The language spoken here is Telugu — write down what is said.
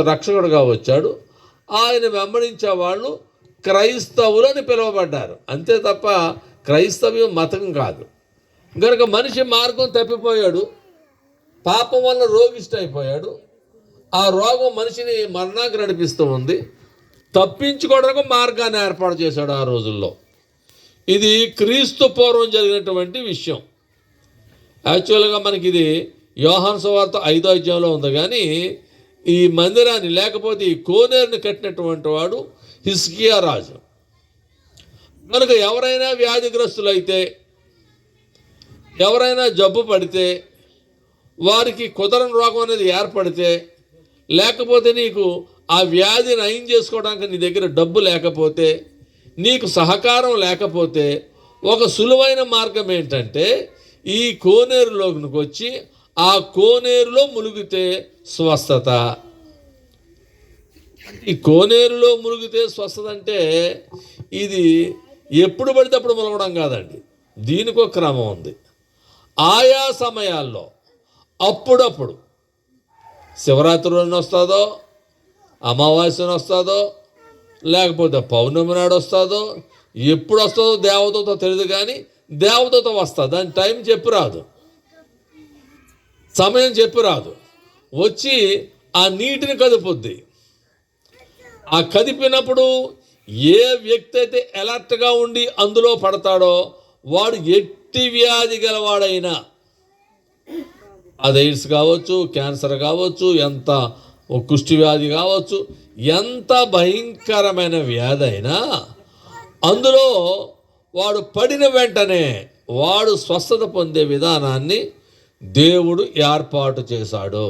రక్షకుడుగా వచ్చాడు. ఆయన వెంబడించే వాళ్ళు క్రైస్తవులు అని పిలువబడ్డారు. అంతే తప్ప క్రైస్తవ్యం మతం కాదు. కనుక మనిషి మార్గం తప్పిపోయాడు, పాపం వల్ల రోగిష్టి అయిపోయాడు. ఆ రోగం మనిషిని మరణానికి నడిపిస్తూ ఉంది. తప్పించుకోవడానికి మార్గాన్ని ఏర్పాటు చేశాడు ఆ రోజుల్లో. ఇది క్రీస్తు పూర్వం జరిగినటువంటి విషయం. యాక్చువల్గా మనకి ఇది యోహాను సువార్త 5వ అధ్యాయంలో ఉంది. కానీ ఈ మందిరాన్ని లేకపోతే ఈ కోనేరుని కట్టినటువంటి వాడు హిజ్కియా రాజు. కనుక ఎవరైనా వ్యాధిగ్రస్తులైతే, ఎవరైనా జబ్బు పడితే, వారికి కుదరని రోగం అనేది ఏర్పడితే, లేకపోతే నీకు ఆ వ్యాధి నయం చేసుకోవడానికి నీ దగ్గర డబ్బు లేకపోతే, నీకు సహకారం లేకపోతే, ఒక సులువైన మార్గం ఏంటంటే ఈ కోనేరులోకి వచ్చి ఆ కోనేరులో మునిగితే స్వస్థత. ఈ కోనేరులో మునిగితే స్వస్థత అంటే ఇది ఎప్పుడు పడితే అప్పుడు మునగడం కాదండి. దీనికి ఒక క్రమం ఉంది. ఆయా సమయాల్లో అప్పుడప్పుడు శివరాత్రిలోనే వస్తుందో, అమావాస్యను వస్తుందో, లేకపోతే పౌర్ణమి నాడు వస్తుందో, ఎప్పుడు వస్తుందో దేవతతో తెలియదు. కానీ దేవతతో వస్తుంది. దాని టైం చెప్పి రాదు, సమయం చెప్పి రాదు. వచ్చి ఆ నీటిని కదుపుద్ది. ఆ కదిపినప్పుడు ఏ వ్యక్తి అయితే అలర్ట్గా ఉండి అందులో పడతాడో వాడు ఎట్టి వ్యాధి గలవాడైనా, అది ఎయిడ్స్ కావచ్చు, క్యాన్సర్ కావచ్చు, ఎంత కుష్టి వ్యాధి కావచ్చు, ఎంత భయంకరమైన వ్యాధి అయినా అందులో వాడు పడిన వెంటనే వాడు స్వస్థత పొందే విధానాన్ని దేవుడు ఏర్పాటు చేశాడు.